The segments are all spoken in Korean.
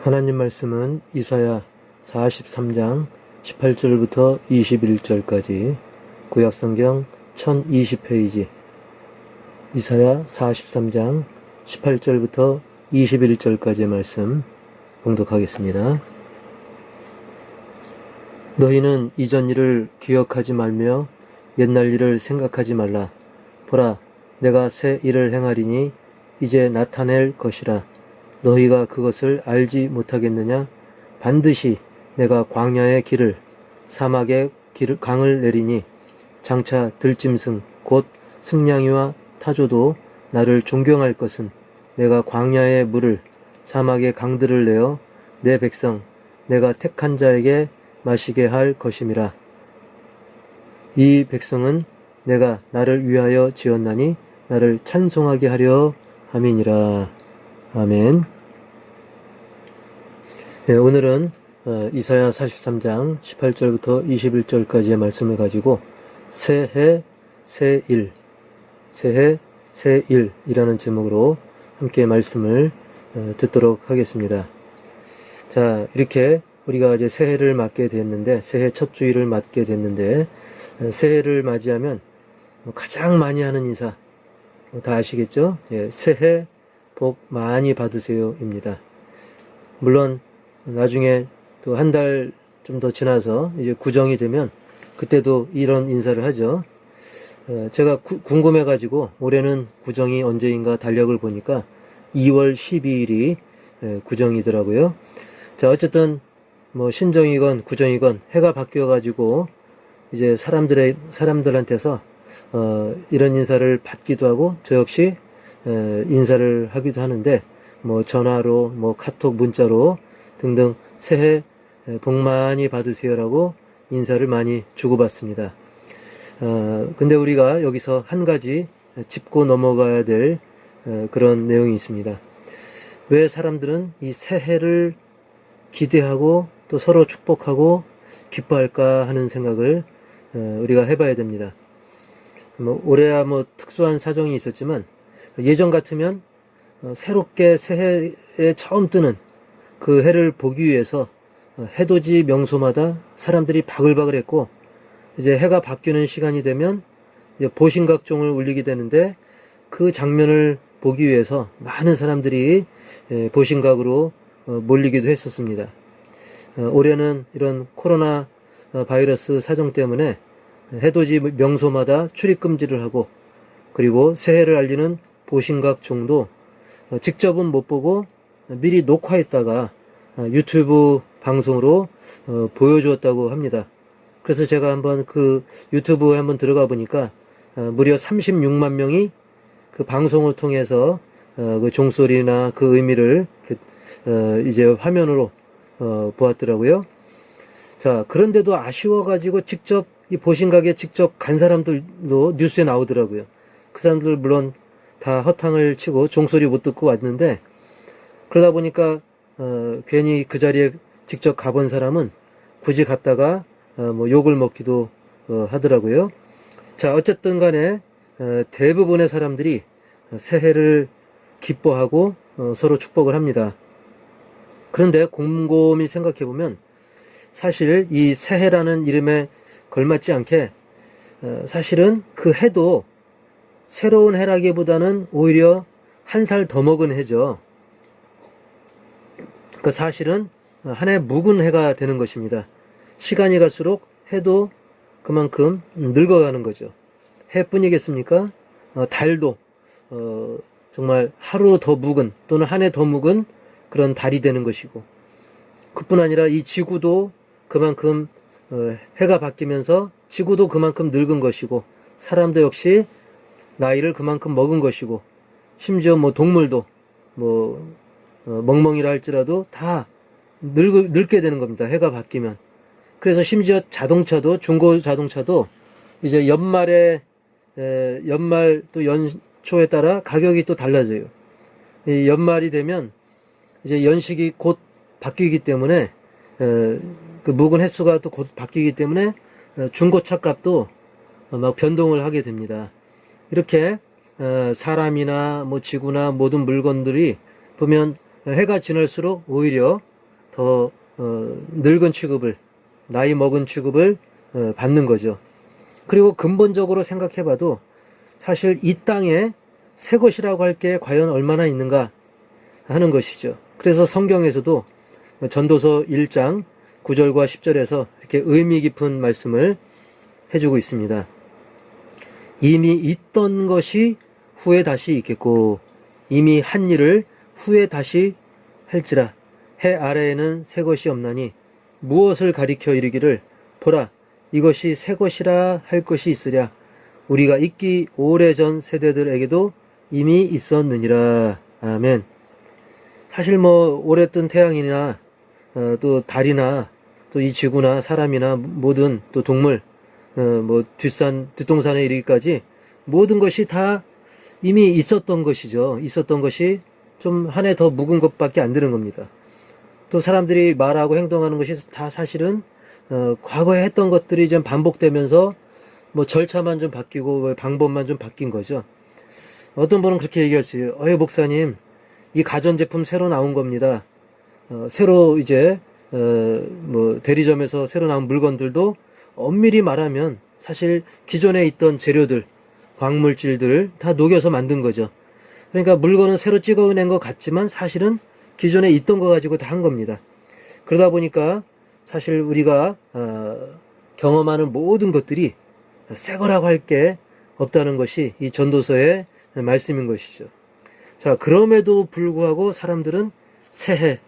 하나님 말씀은 이사야 43장 18절부터 21절까지 구약성경 1020페이지 이사야 43장 18절부터 21절까지의 말씀 봉독하겠습니다. 너희는 이전 일을 기억하지 말며 옛날 일을 생각하지 말라. 보라, 내가 새 일을 행하리니 이제 나타낼 것이라. 너희가 그것을 알지 못하겠느냐? 반드시 내가 광야의 길을 사막의 강을 내리니 장차 들짐승 곧 승냥이와 타조도 나를 존경할 것은 내가 광야의 물을 사막의 강들을 내어 내 백성 내가 택한 자에게 마시게 할 것임이라. 이 백성은 내가 나를 위하여 지었나니 나를 찬송하게 하려 함이니라. 아멘. 네, 오늘은 이사야 43장 18절부터 21절까지의 말씀을 가지고 새해 새일, 새해 새일이라는 제목으로 함께 말씀을 듣도록 하겠습니다. 자, 이렇게 우리가 이제 새해를 맞게 됐는데, 새해 첫 주일을 맞게 됐는데, 새해를 맞이하면 가장 많이 하는 인사 다 아시겠죠? 예, 새해 복 많이 받으세요입니다. 물론 나중에 또 한 달 좀 더 지나서 이제 구정이 되면 그때도 이런 인사를 하죠. 제가 궁금해가지고 올해는 구정이 언제인가 달력을 보니까 2월 12일이 구정이더라고요. 자, 어쨌든 뭐 신정이건 구정이건 해가 바뀌어가지고 이제 사람들한테서 이런 인사를 받기도 하고 저 역시 인사를 하기도 하는데 뭐 전화로 뭐 카톡 문자로 등등 새해 복 많이 받으세요라고 인사를 많이 주고받습니다. 근데 우리가 여기서 한 가지 짚고 넘어가야 될 그런 내용이 있습니다. 왜 사람들은 이 새해를 기대하고 또 서로 축복하고 기뻐할까 하는 생각을 우리가 해봐야 됩니다. 뭐 올해야 뭐 특수한 사정이 있었지만 예전 같으면 새롭게 새해에 처음 뜨는 그 해를 보기 위해서 해돋이 명소마다 사람들이 바글바글 했고, 이제 해가 바뀌는 시간이 되면 이제 보신각종을 울리게 되는데 그 장면을 보기 위해서 많은 사람들이 보신각으로 몰리기도 했었습니다. 올해는 이런 코로나 바이러스 사정 때문에 해돋이 명소마다 출입 금지를 하고, 그리고 새해를 알리는 보신각종도 직접은 못 보고 미리 녹화했다가 유튜브 방송으로 보여주었다고 합니다. 그래서 제가 한번 그 유튜브에 한번 들어가 보니까 무려 36만 명이 그 방송을 통해서 그 종소리나 그 의미를 이제 화면으로 보았더라고요. 자, 그런데도 아쉬워가지고 직접 이 보신각에 직접 간 사람들도 뉴스에 나오더라고요. 그 사람들 물론 다 허탕을 치고 종소리 못 듣고 왔는데, 그러다 보니까 괜히 그 자리에 직접 가본 사람은 굳이 갔다가 뭐 욕을 먹기도 하더라고요. 자, 어쨌든 간에 대부분의 사람들이 새해를 기뻐하고 서로 축복을 합니다. 그런데 곰곰이 생각해 보면 사실 이 새해라는 이름에 걸맞지 않게 사실은 그 해도 새로운 해라기보다는 오히려 한 살 더 먹은 해죠. 그 사실은 한 해 묵은 해가 되는 것입니다. 시간이 갈수록 해도 그만큼 늙어가는 거죠. 해뿐이겠습니까? 달도 정말 하루 더 묵은 또는 한 해 더 묵은 그런 달이 되는 것이고, 그뿐 아니라 이 지구도 그만큼 해가 바뀌면서 지구도 그만큼 늙은 것이고, 사람도 역시 나이를 그만큼 먹은 것이고, 심지어 뭐 동물도 뭐 멍멍이라 할지라도 다 늙게 되는 겁니다. 해가 바뀌면. 그래서 심지어 자동차도, 중고 자동차도 이제 연말 또 연초에 따라 가격이 또 달라져요. 이 연말이 되면 이제 연식이 곧 바뀌기 때문에 그 묵은 횟수가 또 곧 바뀌기 때문에 중고차 값도 막 변동을 하게 됩니다. 이렇게 사람이나 뭐 지구나 모든 물건들이 보면 해가 지날수록 오히려 더 늙은 취급을, 나이 먹은 취급을 받는 거죠. 그리고 근본적으로 생각해 봐도 사실 이 땅에 새 것이라고 할 게 과연 얼마나 있는가 하는 것이죠. 그래서 성경에서도 전도서 1장 9절과 10절에서 이렇게 의미 깊은 말씀을 해주고 있습니다. 이미 있던 것이 후에 다시 있겠고 이미 한 일을 후에 다시 할지라. 해 아래에는 새 것이 없나니 무엇을 가리켜 이르기를 보라 이것이 새 것이라 할 것이 있으랴. 우리가 있기 오래전 세대들에게도 이미 있었느니라. 아멘. 사실 뭐 오래 뜬 태양이나 또 달이나 또 이 지구나 사람이나 모든 또 동물 뭐 뒷동산에 이르기까지 모든 것이 다 이미 있었던 것이죠. 있었던 것이 좀 한 해 더 묵은 것밖에 안 되는 겁니다. 또 사람들이 말하고 행동하는 것이 다 사실은 과거에 했던 것들이 좀 반복되면서 뭐 절차만 좀 바뀌고 방법만 좀 바뀐 거죠. 어떤 분은 그렇게 얘기할 수 있어요. 목사님, 이 가전제품 새로 나온 겁니다. 새로 이제 뭐 대리점에서 새로 나온 물건들도 엄밀히 말하면 사실 기존에 있던 재료들, 광물질들을 다 녹여서 만든 거죠. 그러니까 물건은 새로 찍어낸 것 같지만 사실은 기존에 있던 거 가지고 다 한 겁니다. 그러다 보니까 사실 우리가 경험하는 모든 것들이 새 거라고 할 게 없다는 것이 이 전도서의 말씀인 것이죠. 자, 그럼에도 불구하고 사람들은 새해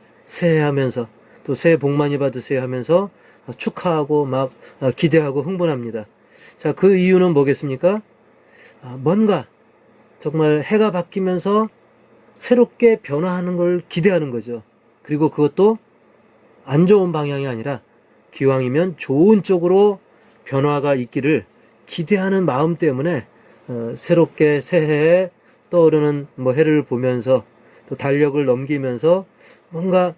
하면서 또 새해 복 많이 받으세요 하면서 축하하고 막 기대하고 흥분합니다. 자, 그 이유는 뭐겠습니까? 뭔가 정말 해가 바뀌면서 새롭게 변화하는 걸 기대하는 거죠. 그리고 그것도 안 좋은 방향이 아니라 기왕이면 좋은 쪽으로 변화가 있기를 기대하는 마음 때문에 새롭게 새해에 떠오르는 뭐 해를 보면서 또 달력을 넘기면서 뭔가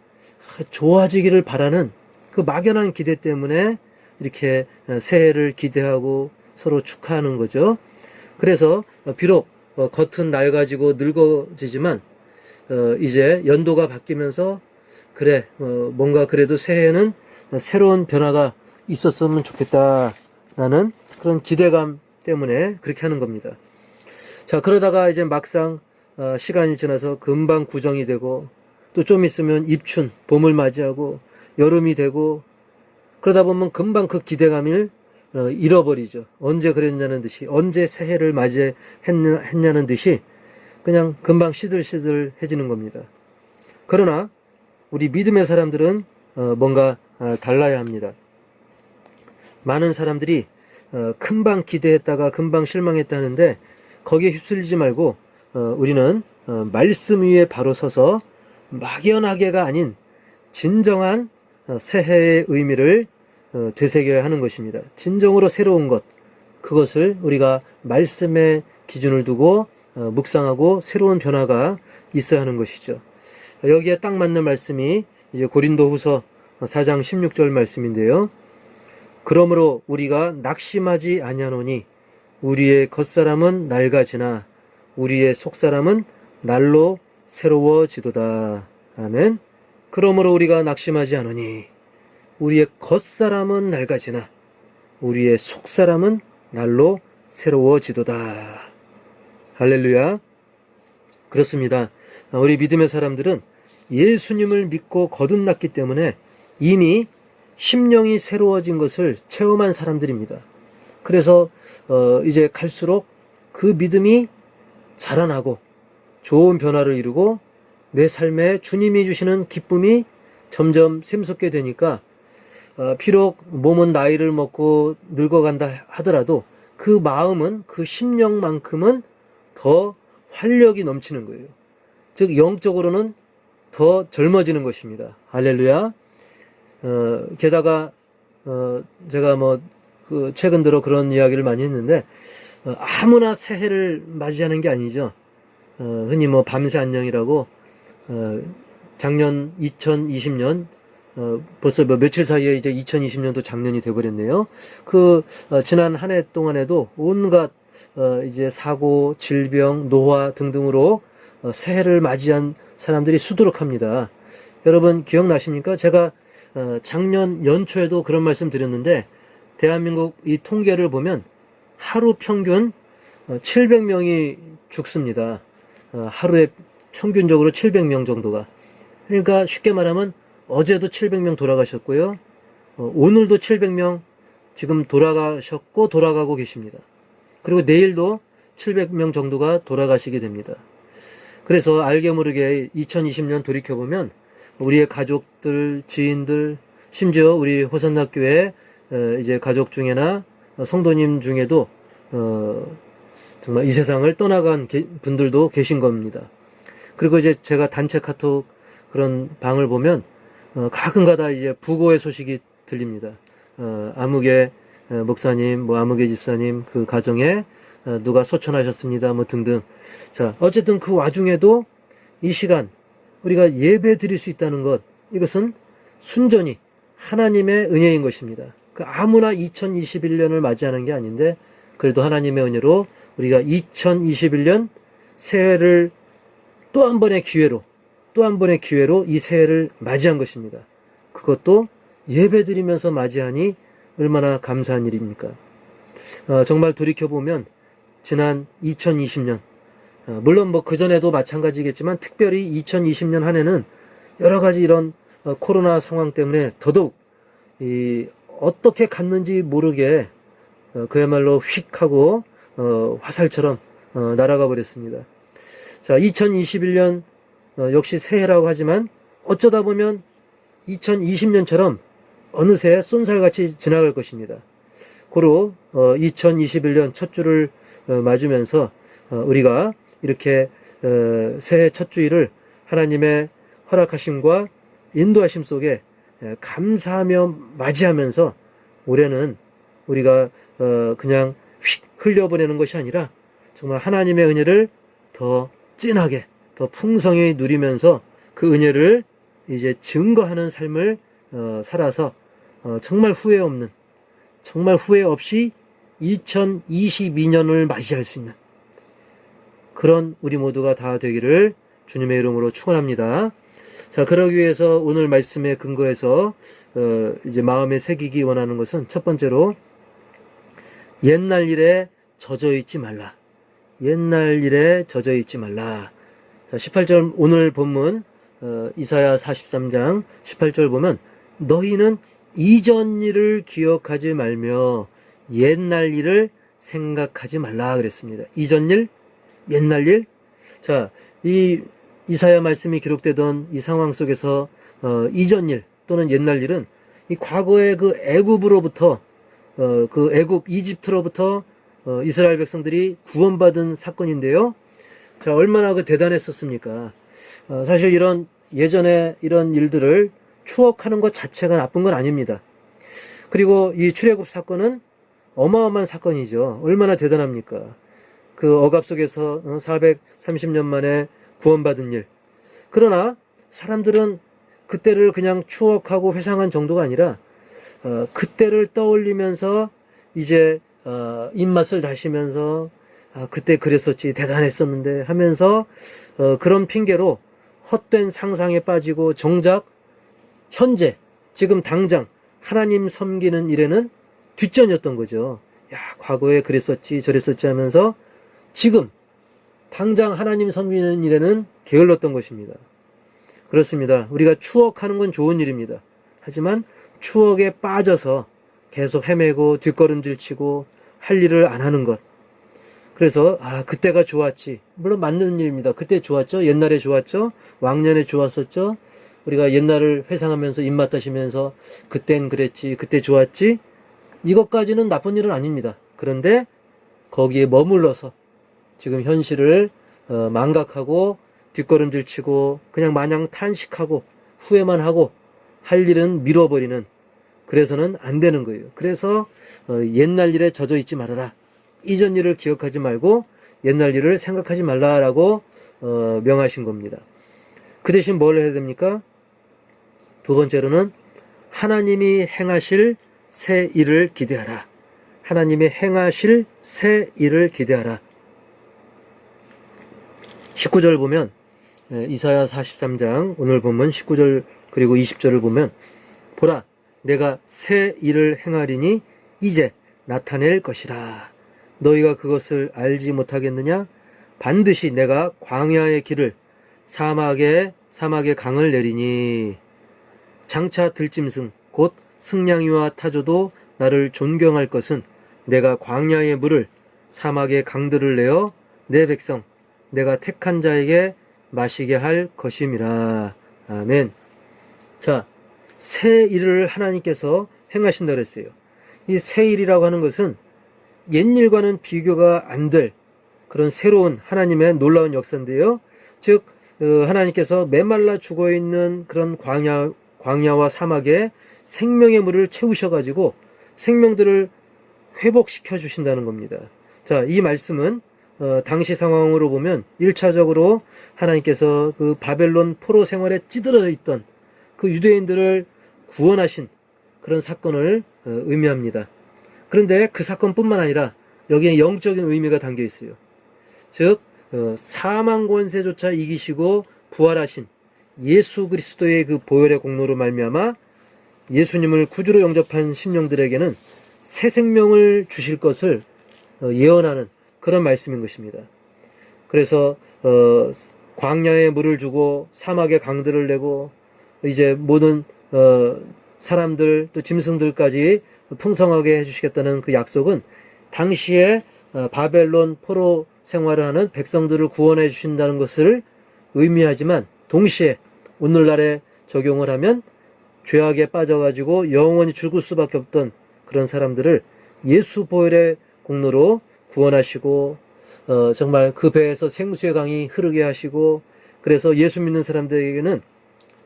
좋아지기를 바라는 그 막연한 기대 때문에 이렇게 새해를 기대하고 서로 축하하는 거죠. 그래서 비록 겉은 낡아지고 늙어지지만 이제 연도가 바뀌면서 그래 뭔가 그래도 새해에는 새로운 변화가 있었으면 좋겠다라는 그런 기대감 때문에 그렇게 하는 겁니다. 자, 그러다가 이제 막상 시간이 지나서 금방 구정이 되고 또 좀 있으면 입춘, 봄을 맞이하고 여름이 되고 그러다 보면 금방 그 기대감을 잃어버리죠. 언제 그랬냐는 듯이, 언제 새해를 맞이했냐는 듯이 그냥 금방 시들시들해지는 겁니다. 그러나 우리 믿음의 사람들은 뭔가 달라야 합니다. 많은 사람들이 금방 기대했다가 금방 실망했다는데 거기에 휩쓸리지 말고 우리는 말씀 위에 바로 서서 막연하게가 아닌 진정한 새해의 의미를 되새겨야 하는 것입니다. 진정으로 새로운 것, 그것을 우리가 말씀의 기준을 두고 묵상하고 새로운 변화가 있어야 하는 것이죠. 여기에 딱 맞는 말씀이 이제 고린도후서 4장 16절 말씀인데요. 그러므로 우리가 낙심하지 아니하노니 우리의 겉사람은 낡아지나 우리의 속사람은 날로 새로워지도다. 아멘. 그러므로 우리가 낙심하지 않으니 우리의 겉사람은 낡아지나 우리의 속사람은 날로 새로워지도다. 할렐루야. 그렇습니다. 우리 믿음의 사람들은 예수님을 믿고 거듭났기 때문에 이미 심령이 새로워진 것을 체험한 사람들입니다. 그래서 이제 갈수록 그 믿음이 자라나고 좋은 변화를 이루고 내 삶에 주님이 주시는 기쁨이 점점 샘솟게 되니까 비록 몸은 나이를 먹고 늙어간다 하더라도 그 마음은, 그 심령만큼은 더 활력이 넘치는 거예요. 즉 영적으로는 더 젊어지는 것입니다. 할렐루야. 게다가 제가 최근 들어 그런 이야기를 많이 했는데 아무나 새해를 맞이하는 게 아니죠. 흔히 밤새 안녕이라고 작년 2020년 벌써 며칠 사이에 이제 2020년도 작년이 돼버렸네요. 지난 한 해 동안에도 온갖 이제 사고, 질병, 노화 등등으로 새해를 맞이한 사람들이 수두룩합니다. 여러분 기억나십니까? 제가 작년 연초에도 그런 말씀 드렸는데, 대한민국 이 통계를 보면 하루 평균 700명이 죽습니다. 하루에 평균적으로 700명 정도가. 그러니까 쉽게 말하면 어제도 700명 돌아가셨고요. 오늘도 700명 지금 돌아가셨고 돌아가고 계십니다. 그리고 내일도 700명 정도가 돌아가시게 됩니다. 그래서 알게 모르게 2020년 돌이켜보면 우리의 가족들, 지인들, 심지어 우리 호산나교회 이제 가족 중에나 성도님 중에도 정말 이 세상을 떠나간 분들도 계신 겁니다. 그리고 이제 제가 단체 카톡 그런 방을 보면 가끔가다 이제 부고의 소식이 들립니다. 아무개 목사님, 뭐 아무개 집사님 그 가정에 누가 소천하셨습니다. 뭐 등등. 자, 어쨌든 그 와중에도 이 시간 우리가 예배 드릴 수 있다는 것, 이것은 순전히 하나님의 은혜인 것입니다. 그 아무나 2021년을 맞이하는 게 아닌데, 그래도 하나님의 은혜로 우리가 2021년 새해를 또 한 번의 기회로 이 새해를 맞이한 것입니다. 그것도 예배 드리면서 맞이하니 얼마나 감사한 일입니까? 정말 돌이켜보면 지난 2020년, 물론 뭐 그전에도 마찬가지겠지만 특별히 2020년 한 해는 여러 가지 이런 코로나 상황 때문에 더더욱 어떻게 갔는지 모르게 그야말로 휙 하고 화살처럼 날아가 버렸습니다. 자, 2021년 역시 새해라고 하지만 어쩌다 보면 2020년처럼 어느새 쏜살같이 지나갈 것입니다. 고로 2021년 첫 주를 맞으면서 우리가 이렇게 새해 첫 주일을 하나님의 허락하심과 인도하심 속에 감사하며 맞이하면서 올해는 우리가 그냥 휙 흘려보내는 것이 아니라 정말 하나님의 은혜를 더 진하게, 더 풍성히 누리면서 그 은혜를 이제 증거하는 삶을 살아서 정말 후회 없는, 정말 후회 없이 2022년을 맞이할 수 있는 그런 우리 모두가 다 되기를 주님의 이름으로 축원합니다. 자, 그러기 위해서 오늘 말씀에 근거해서 이제 마음에 새기기 원하는 것은 첫 번째로 옛날 일에 젖어 있지 말라. 옛날 일에 젖어 있지 말라. 자, 18절 오늘 본문 이사야 43장 18절 보면 너희는 이전 일을 기억하지 말며 옛날 일을 생각하지 말라 그랬습니다. 이전 일, 옛날 일. 자, 이 이사야 말씀이 기록되던 이 상황 속에서 이전 일 또는 옛날 일은 이 과거의 그 애굽으로부터 그 애굽 이집트로부터 이스라엘 백성들이 구원받은 사건인데요. 자, 얼마나 그 대단했었습니까? 사실 이런 예전에 이런 일들을 추억하는 것 자체가 나쁜 건 아닙니다. 그리고 이 출애굽 사건은 어마어마한 사건이죠. 얼마나 대단합니까? 그 억압 속에서 430년 만에 구원받은 일. 그러나 사람들은 그때를 그냥 추억하고 회상한 정도가 아니라 그때를 떠올리면서 이제 입맛을 다시면서 그때 그랬었지 대단했었는데 하면서 그런 핑계로 헛된 상상에 빠지고 정작 현재 지금 당장 하나님 섬기는 일에는 뒷전이었던 거죠. 야, 과거에 그랬었지 저랬었지 하면서 지금 당장 하나님 섬기는 일에는 게을렀던 것입니다. 그렇습니다. 우리가 추억하는 건 좋은 일입니다. 하지만 추억에 빠져서 계속 헤매고 뒷걸음질 치고 할 일을 안 하는 것. 그래서 그때가 좋았지. 물론 맞는 일입니다. 그때 좋았죠. 옛날에 좋았죠. 왕년에 좋았었죠. 우리가 옛날을 회상하면서 입맛 다시면서 그땐 그랬지. 그때 좋았지. 이것까지는 나쁜 일은 아닙니다. 그런데 거기에 머물러서 지금 현실을 망각하고 뒷걸음질 치고 그냥 마냥 탄식하고 후회만 하고 할 일은 미뤄버리는, 그래서는 안 되는 거예요. 그래서 옛날 일에 젖어 있지 말아라. 이전 일을 기억하지 말고 옛날 일을 생각하지 말라라고 명하신 겁니다. 그 대신 뭘 해야 됩니까? 두 번째로는 하나님이 행하실 새 일을 기대하라. 하나님이 행하실 새 일을 기대하라. 19절 보면 이사야 43장 오늘 본문 19절 그리고 20절을 보면 보라 내가 새 일을 행하리니 이제 나타낼 것이라. 너희가 그것을 알지 못하겠느냐? 반드시 내가 광야의 길을 사막에 강을 내리니 장차 들짐승 곧 승냥이와 타조도 나를 존경할 것은 내가 광야의 물을 사막의 강들을 내어 내 백성 내가 택한 자에게 마시게 할 것임이라. 아멘. 자, 새 일을 하나님께서 행하신다 그랬어요. 이 새 일이라고 하는 것은 옛일과는 비교가 안 될 그런 새로운 하나님의 놀라운 역사인데요. 즉 하나님께서 메말라 죽어있는 그런 광야와 사막에 생명의 물을 채우셔가지고 생명들을 회복시켜 주신다는 겁니다. 자, 이 말씀은 당시 상황으로 보면 1차적으로 하나님께서 그 바벨론 포로 생활에 찌들어 있던 그 유대인들을 구원하신 그런 사건을 의미합니다. 그런데 그 사건뿐만 아니라 여기에 영적인 의미가 담겨 있어요. 즉 사망 권세조차 이기시고 부활하신 예수 그리스도의 그 보혈의 공로로 말미암아 예수님을 구주로 영접한 심령들에게는 새 생명을 주실 것을 예언하는 그런 말씀인 것입니다. 그래서 광야에 물을 주고 사막에 강들을 내고 이제 모든 사람들 또 짐승들까지 풍성하게 해주시겠다는 그 약속은 당시에 바벨론 포로 생활을 하는 백성들을 구원해 주신다는 것을 의미하지만 동시에 오늘날에 적용을 하면 죄악에 빠져가지고 영원히 죽을 수밖에 없던 그런 사람들을 예수 보혈의 공로로 구원하시고 정말 그 배에서 생수의 강이 흐르게 하시고 그래서 예수 믿는 사람들에게는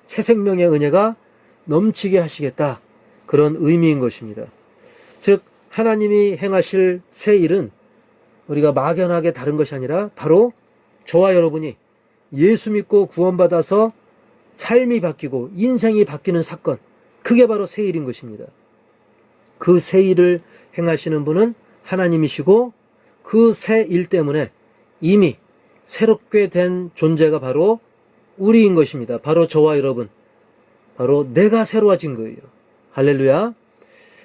새 생명의 은혜가 넘치게 하시겠다. 그런 의미인 것입니다. 즉 하나님이 행하실 새 일은 우리가 막연하게 다른 것이 아니라 바로 저와 여러분이 예수 믿고 구원받아서 삶이 바뀌고 인생이 바뀌는 사건, 그게 바로 새 일인 것입니다. 그 새 일을 행하시는 분은 하나님이시고 그 새 일 때문에 이미 새롭게 된 존재가 바로 우리인 것입니다. 바로 저와 여러분, 바로 내가 새로워진 거예요. 할렐루야.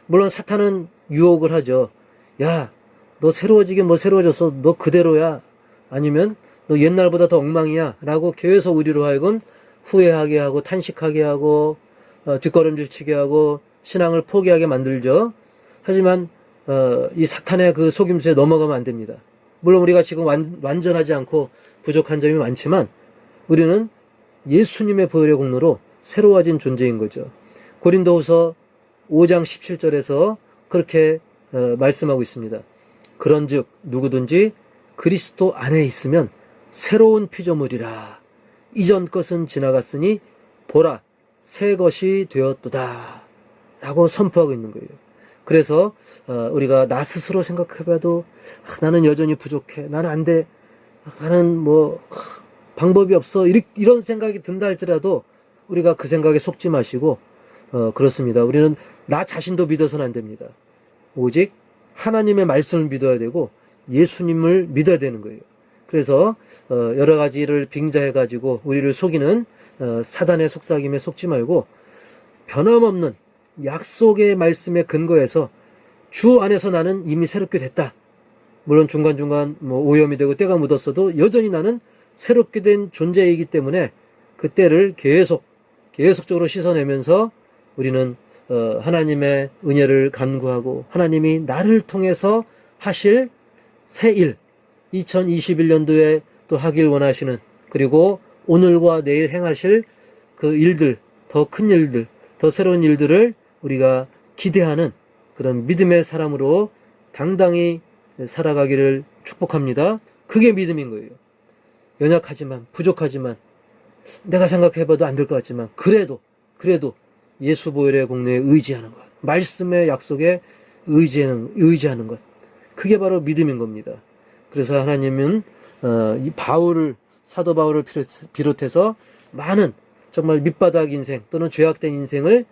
물론 사탄은 유혹을 하죠. 야, 너 새로워지긴 뭐 새로워졌어. 너 그대로야. 아니면 너 옛날보다 더 엉망이야 라고 계속 우리로 하여금 후회하게 하고 탄식하게 하고 뒷걸음질 치게 하고 신앙을 포기하게 만들죠. 하지만 이 사탄의 그 속임수에 넘어가면 안 됩니다. 물론 우리가 지금 완전하지 않고 부족한 점이 많지만 우리는 예수님의 보혈의 공로로 새로워진 존재인 거죠. 고린도후서 5장 17절에서 그렇게 말씀하고 있습니다. 그런즉 누구든지 그리스도 안에 있으면 새로운 피조물이라. 이전 것은 지나갔으니 보라 새 것이 되었도다 라고 선포하고 있는 거예요. 그래서 우리가 나 스스로 생각해봐도 나는 여전히 부족해, 나는 안 돼, 나는 뭐 방법이 없어, 이런 생각이 든다 할지라도 우리가 그 생각에 속지 마시고 그렇습니다. 우리는 나 자신도 믿어서는 안 됩니다. 오직 하나님의 말씀을 믿어야 되고 예수님을 믿어야 되는 거예요. 그래서 여러 가지를 빙자해가지고 우리를 속이는 사단의 속삭임에 속지 말고 변함없는 약속의 말씀에 근거해서 주 안에서 나는 이미 새롭게 됐다. 물론 중간중간 뭐 오염이 되고 때가 묻었어도 여전히 나는 새롭게 된 존재이기 때문에 그 때를 계속적으로 씻어내면서 우리는 하나님의 은혜를 간구하고 하나님이 나를 통해서 하실 새 일, 2021년도에 또 하길 원하시는, 그리고 오늘과 내일 행하실 그 일들, 더 큰 일들, 더 새로운 일들을 우리가 기대하는 그런 믿음의 사람으로 당당히 살아가기를 축복합니다. 그게 믿음인 거예요. 연약하지만, 부족하지만, 내가 생각해봐도 안 될 것 같지만 그래도 예수 보혈의 공로에 의지하는 것, 말씀의 약속에 의지하는 것, 그게 바로 믿음인 겁니다. 그래서 하나님은 이 사도 바울을 비롯해서 많은 정말 밑바닥 인생 또는 죄악된 인생을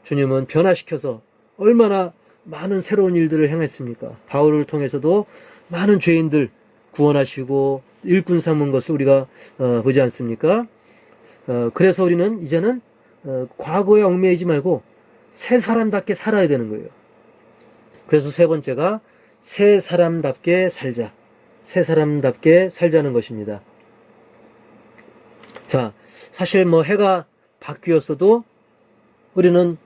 주님은 변화시켜서 얼마나 많은 새로운 일들을 행했습니까? 바울을 통해서도 많은 죄인들 구원하시고 일꾼 삼은 것을 우리가 보지 않습니까? 그래서 우리는 이제는 과거에 얽매이지 말고 새 사람답게 살아야 되는 거예요. 그래서 세 번째가 새 사람답게 살자. 새 사람답게 살자는 것입니다. 자, 사실 뭐 해가 바뀌었어도 우리는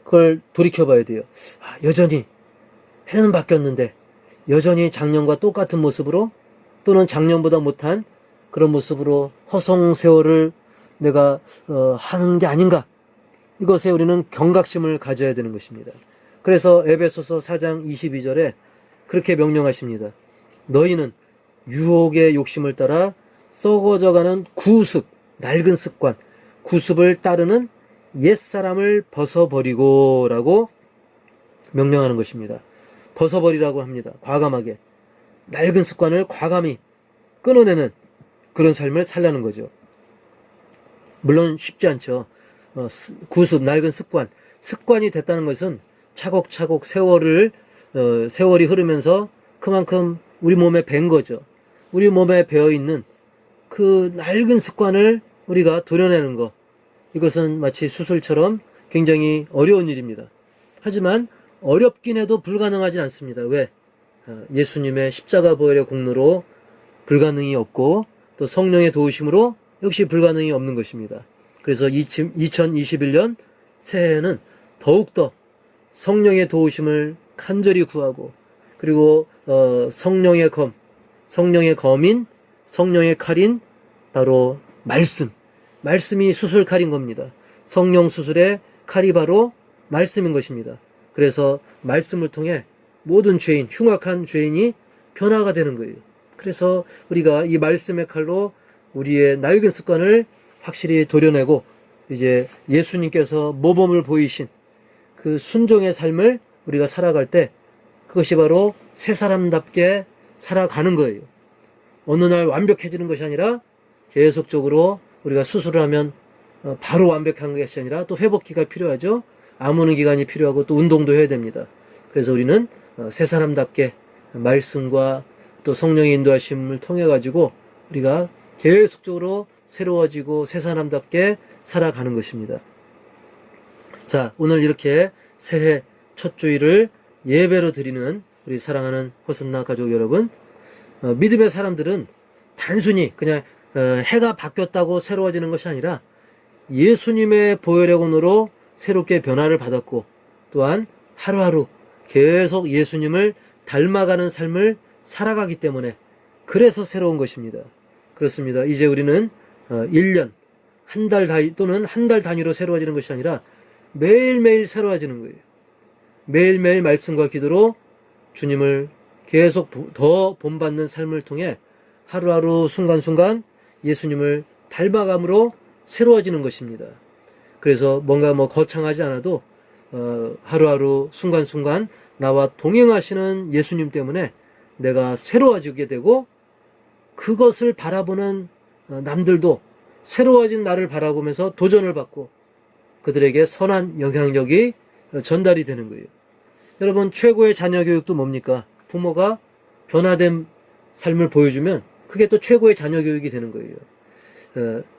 그걸 돌이켜 봐야 돼요. 여전히 해는 바뀌었는데 여전히 작년과 똑같은 모습으로 또는 작년보다 못한 그런 모습으로 허송세월을 내가 하는 게 아닌가. 이것에 우리는 경각심을 가져야 되는 것입니다. 그래서 에베소서 4장 22절에 그렇게 명령하십니다. 너희는 유혹의 욕심을 따라 썩어져가는 구습, 낡은 습관, 구습을 따르는 옛사람을 벗어버리고 라고 명령하는 것입니다. 벗어버리라고 합니다. 과감하게. 낡은 습관을 과감히 끊어내는 그런 삶을 살라는 거죠. 물론 쉽지 않죠. 구습, 낡은 습관. 습관이 됐다는 것은 차곡차곡 세월이 흐르면서 그만큼 우리 몸에 밴 거죠. 우리 몸에 배어있는 그 낡은 습관을 우리가 도려내는 것. 이것은 마치 수술처럼 굉장히 어려운 일입니다. 하지만 어렵긴 해도 불가능하진 않습니다. 왜? 예수님의 십자가 보혈의 공로로 불가능이 없고 또 성령의 도우심으로 역시 불가능이 없는 것입니다. 그래서 2021년 새해에는 더욱더 성령의 도우심을 간절히 구하고 그리고 성령의 검인 성령의 칼인 바로 말씀이 수술 칼인 겁니다. 성령 수술의 칼이 바로 말씀인 것입니다. 그래서 말씀을 통해 모든 죄인, 흉악한 죄인이 변화가 되는 거예요. 그래서 우리가 이 말씀의 칼로 우리의 낡은 습관을 확실히 도려내고 이제 예수님께서 모범을 보이신 그 순종의 삶을 우리가 살아갈 때 그것이 바로 새 사람답게 살아가는 거예요. 어느 날 완벽해지는 것이 아니라 계속적으로 우리가 수술을 하면 바로 완벽한 것이 아니라 또 회복기가 필요하죠. 아무는 기간이 필요하고 또 운동도 해야 됩니다. 그래서 우리는 새 사람답게 말씀과 또 성령의 인도하심을 통해 가지고 우리가 계속적으로 새로워지고 새 사람답게 살아가는 것입니다. 자, 오늘 이렇게 새해 첫 주일을 예배로 드리는 우리 사랑하는 호산나 가족 여러분, 믿음의 사람들은 단순히 그냥 해가 바뀌었다고 새로워지는 것이 아니라 예수님의 보혈의 공로로 새롭게 변화를 받았고 또한 하루하루 계속 예수님을 닮아가는 삶을 살아가기 때문에 그래서 새로운 것입니다. 그렇습니다. 이제 우리는 1년, 한 달 또는 한 달 단위로 새로워지는 것이 아니라 매일매일 새로워지는 거예요. 매일매일 말씀과 기도로 주님을 계속 더 본받는 삶을 통해 하루하루 순간순간 예수님을 닮아감으로 새로워지는 것입니다. 그래서 뭔가 거창하지 않아도 하루하루 순간순간 나와 동행하시는 예수님 때문에 내가 새로워지게 되고 그것을 바라보는 남들도 새로워진 나를 바라보면서 도전을 받고 그들에게 선한 영향력이 전달이 되는 거예요. 여러분, 최고의 자녀 교육도 뭡니까? 부모가 변화된 삶을 보여주면 그게 또 최고의 자녀 교육이 되는 거예요.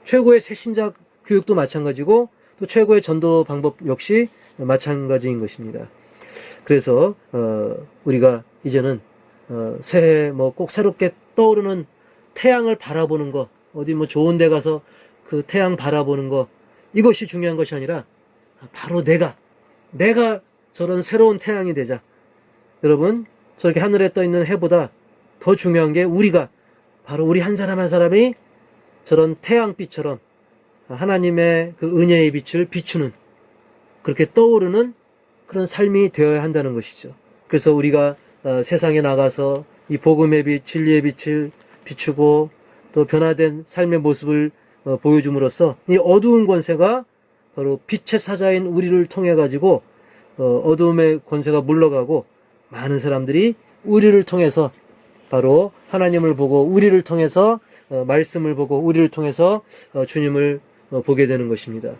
최고의 새신자 교육도 마찬가지고 또 최고의 전도 방법 역시 마찬가지인 것입니다. 그래서 우리가 이제는 새해 꼭 새롭게 떠오르는 태양을 바라보는 거, 어디 좋은 데 가서 그 태양 바라보는 거, 이것이 중요한 것이 아니라 바로 내가 저런 새로운 태양이 되자. 여러분, 저렇게 하늘에 떠 있는 해보다 더 중요한 게 바로 우리 한 사람 한 사람이 저런 태양빛처럼 하나님의 그 은혜의 빛을 비추는, 그렇게 떠오르는 그런 삶이 되어야 한다는 것이죠. 그래서 우리가 세상에 나가서 이 복음의 빛, 진리의 빛을 비추고 또 변화된 삶의 모습을 보여줌으로써 이 어두운 권세가 바로 빛의 사자인 우리를 통해 가지고 어두움의 권세가 물러가고 많은 사람들이 우리를 통해서 바로 하나님을 보고 우리를 통해서 말씀을 보고 우리를 통해서 주님을 보게 되는 것입니다.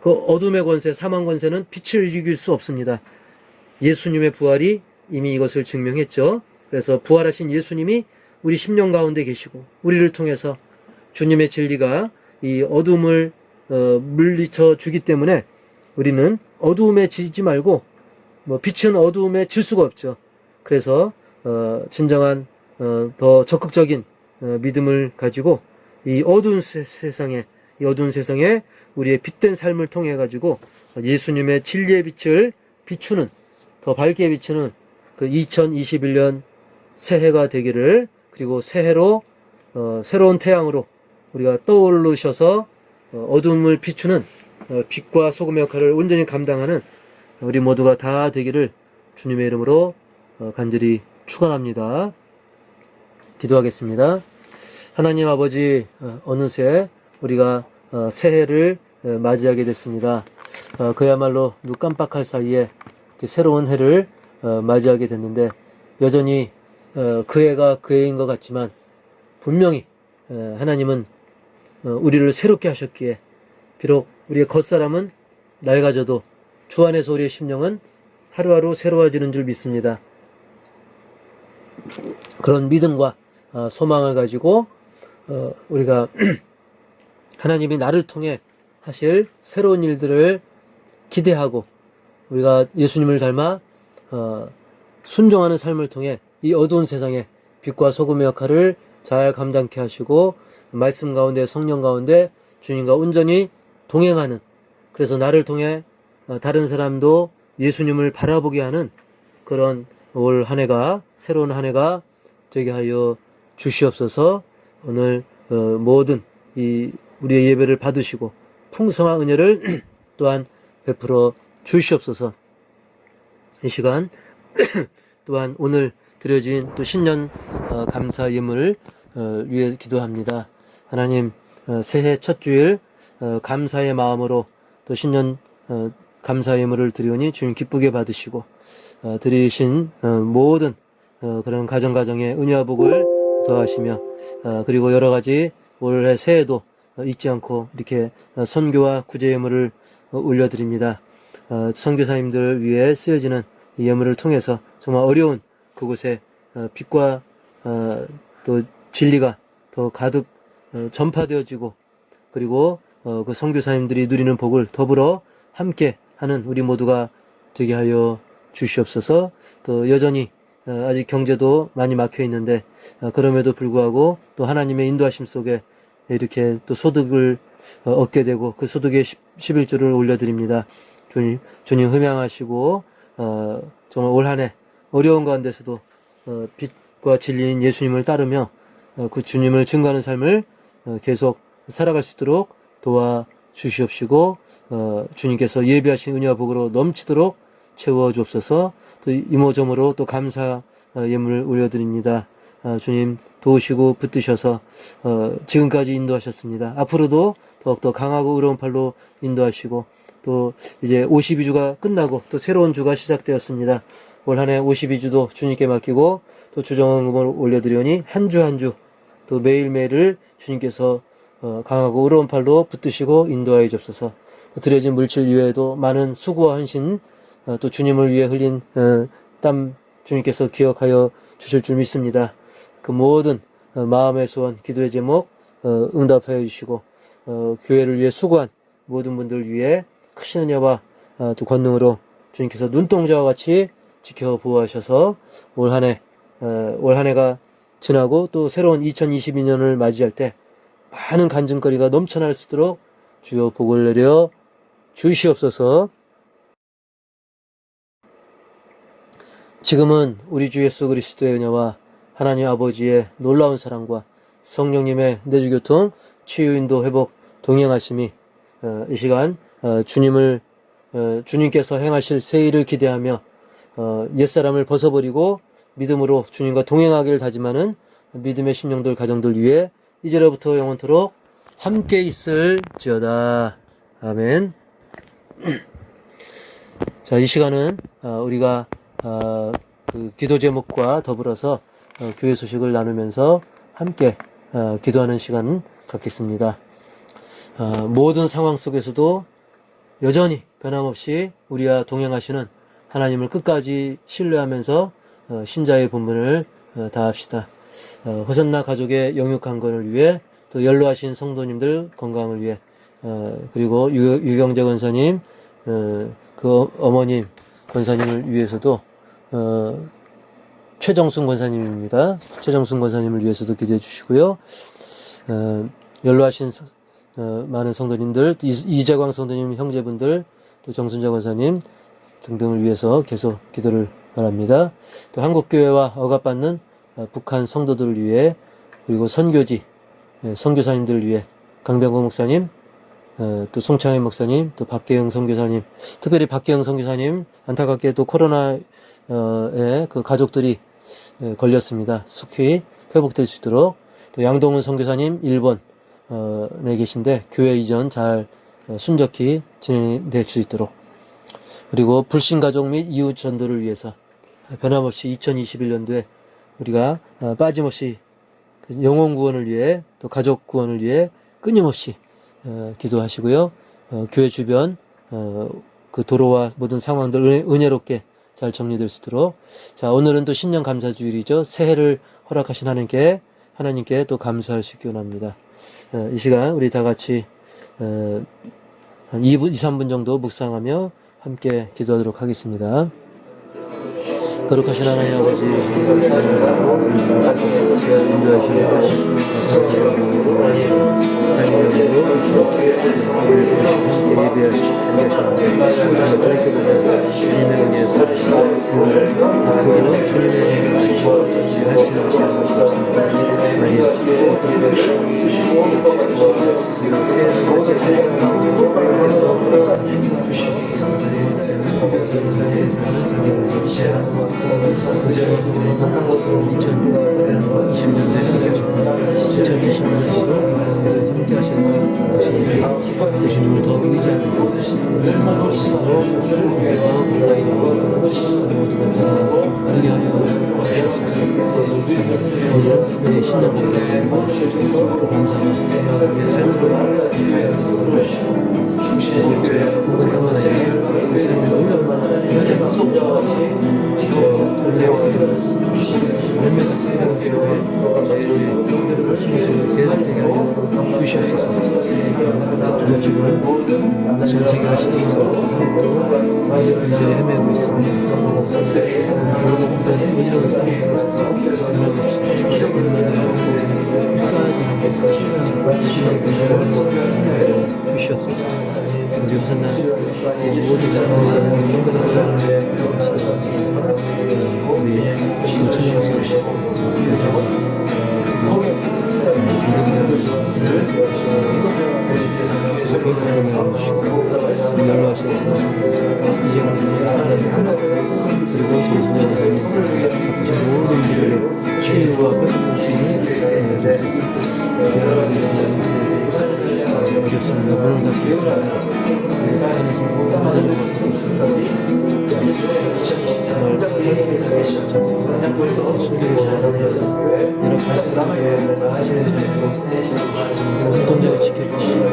그 어둠의 권세, 사망 권세는 빛을 이길 수 없습니다. 예수님의 부활이 이미 이것을 증명했죠. 그래서 부활하신 예수님이 우리 심령 가운데 계시고 우리를 통해서 주님의 진리가 이 어둠을 물리쳐 주기 때문에 우리는 어두움에 지지 말고 빛은 어두움에 질 수가 없죠. 그래서 진정한 더 적극적인 믿음을 가지고 이 어두운 세상에 우리의 빛된 삶을 통해 가지고 예수님의 진리의 빛을 비추는, 더 밝게 비추는 그 2021년 새해가 되기를, 그리고 새해로 새로운 태양으로 우리가 떠오르셔서 어둠을 비추는 빛과 소금의 역할을 온전히 감당하는 우리 모두가 다 되기를 주님의 이름으로 간절히 축원합니다. 기도하겠습니다. 하나님 아버지, 어느새 우리가 새해를 맞이하게 됐습니다. 그야말로 눈 깜빡할 사이에 새로운 해를 맞이하게 됐는데, 여전히 그 해가 그 해인 것 같지만 분명히 하나님은 우리를 새롭게 하셨기에, 비록 우리의 겉사람은 낡아져도 주 안에서 우리의 심령은 하루하루 새로워지는 줄 믿습니다. 그런 믿음과 소망을 가지고 우리가 하나님이 나를 통해 하실 새로운 일들을 기대하고, 우리가 예수님을 닮아 순종하는 삶을 통해 이 어두운 세상에 빛과 소금의 역할을 잘 감당케 하시고, 말씀 가운데, 성령 가운데 주님과 온전히 동행하는, 그래서 나를 통해 다른 사람도 예수님을 바라보게 하는 그런 올 한 해가, 새로운 한 해가 되게 하여 주시옵소서. 오늘 모든 우리의 예배를 받으시고 풍성한 은혜를 또한 베풀어 주시옵소서. 이 시간 또한 오늘 드려진 또 신년 감사 예물을 위해 기도합니다. 하나님, 새해 첫 주일 감사의 마음으로 또 신년 감사 예물을 드리오니 주님 기쁘게 받으시고, 드리신 모든 그런 가정가정의 은혜와 복을 더하시며, 그리고 여러 가지 올해 새해도 잊지 않고 이렇게 선교와 구제 예물을 올려드립니다. 선교사님들을 위해 쓰여지는 이 예물을 통해서 정말 어려운 그곳에 빛과 또 진리가 더 가득 전파되어지고, 그리고 그 선교사님들이 누리는 복을 더불어 함께 하는 우리 모두가 되게 하여 주시옵소서. 또 여전히 아직 경제도 많이 막혀 있는데, 그럼에도 불구하고 또 하나님의 인도하심 속에 이렇게 또 소득을 얻게 되고, 그 소득의 11조를 올려드립니다. 주님 흠양하시고, 정말 올 한 해 어려운 가운데서도 빛과 진리인 예수님을 따르며 그 주님을 증거하는 삶을 계속 살아갈 수 있도록 도와주시옵시고, 주님께서 예비하신 은혜와 복으로 넘치도록 채워주옵소서. 또 이모저모로 또 감사 예물을 올려드립니다. 주님 도우시고 붙드셔서 지금까지 인도하셨습니다. 앞으로도 더욱더 강하고 의로운 팔로 인도하시고, 또 이제 52주가 끝나고 또 새로운 주가 시작되었습니다. 올 한 해 52주도 주님께 맡기고 또 주정금을 올려드리오니 한 주 한 주 또 매일매일을 주님께서 강하고 의로운 팔로 붙드시고 인도하여 주옵소서. 드려진 물질 이외에도 많은 수고와 헌신, 또 주님을 위해 흘린 땀 주님께서 기억하여 주실 줄 믿습니다. 그 모든 마음의 소원, 기도의 제목 응답하여 주시고, 교회를 위해 수고한 모든 분들 위해 크신 은혜와 또 권능으로 주님께서 눈동자와 같이 지켜 보호하셔서 올 한 해가 지나고 또 새로운 2022년을 맞이할 때 많은 간증거리가 넘쳐날 수 있도록 주여 복을 내려 주시옵소서. 지금은 우리 주 예수 그리스도의 은혜와 하나님 아버지의 놀라운 사랑과 성령님의 내주교통, 치유인도, 회복, 동행하심이 이 시간 주님께서 행하실 새 일을 기대하며 옛사람을 벗어버리고 믿음으로 주님과 동행하기를 다짐하는 믿음의 심령들, 가정들 위해 이제로부터 영원토록 함께 있을지어다. 아멘. 자, 이 시간은 우리가 그 기도 제목과 더불어서 교회 소식을 나누면서 함께 기도하는 시간 갖겠습니다. 모든 상황 속에서도 여전히 변함없이 우리와 동행하시는 하나님을 끝까지 신뢰하면서 신자의 본분을 다합시다. 호산나 가족의 영육 강건을 위해, 또 연로하신 성도님들 건강을 위해, 그리고 유경재 권사님, 그 어머님 권사님을 위해서도, 최정순 권사님입니다. 최정순 권사님을 위해서도 기도해 주시고요. 연로하신 많은 성도님들, 이재광 성도님 형제분들, 또 정순자 권사님 등등을 위해서 계속 기도를 바랍니다. 또 한국교회와 억압받는 북한 성도들을 위해, 그리고 선교지 선교사님들을 위해 강병구 목사님, 또 송창현 목사님, 또 박계영 선교사님, 특별히 박계영 선교사님 안타깝게도 코로나에 그 가족들이 걸렸습니다. 속히 회복될 수 있도록, 또 양동훈 선교사님 일본에 계신데 교회 이전 잘 순적히 진행될 수 있도록, 그리고 불신 가족 및 이웃 전도를 위해서 변함없이 2021년도에 우리가 빠짐없이 영혼 구원을 위해, 또 가족 구원을 위해 끊임없이 기도하시고요. 교회 주변 그 도로와 모든 상황들 은혜롭게 잘 정리될 수 있도록. 자, 오늘은 또 신년 감사주일이죠. 새해를 허락하신 하나님께 또 감사할 수 있기 원합니다. 이 시간 우리 다 같이 한 2분, 2, 3분 정도 묵상하며 함께 기도하도록 하겠습니다. 거룩하신 하나님 아버지, 감사하고 인도하시고 감사드리고, 예배하시고 돌이켜보면 주님의 은혜였습니다. 앞으로도 주님의 은혜를 할 수 있는 것이 없습니다. 새해를 맞이하였습니다. 대상을 살게 주시고, 여전히 우리가 2020년도에 함께하시고 2021년도도 계속 함께하시는 것입니다. 주님을 더 의지하면서 우리가 더 가까이 모두가 다 누리게 하여 주시옵소서. 우리 신년 감사드리고 감사하는 우리의 삶으로 저희 공간뿐만 아니라 우리 삶을 올려야 되는 우리의 열매가 생명을 필요해 저희의 순간순간 계속되게 하여 주시옵소서. 그리고 지금 전 세계 하시는 것도 문제에 헤매고 있습니다. 모든 의존의 상황에서 변함없이 얼마나 끝까지 시간을 주시옵소서. 우리 호산나 모든 사람들이 영원한 하시고, 우리 천영선 여자가 믿음을 하시고 연로하시는 이재광 그리고 정순자 여사님 바쁘신 모든 일을 치유와 회복하시는 주옵소서. 어렵습니다. 문을 닫고 있습니다. 북한에서 맞은 것 같고 있습니다. 정말 탄핵하게 순결이 잘하는 연합해서 하시는 분이고, 운동자가 지켜주시고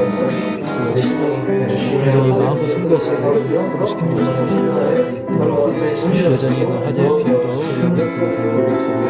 온전히 마음과 선교할 수 있도록 시켜주셔서 여전히 그 화제의 피해로 우리 한국을 강화하고 있습니다.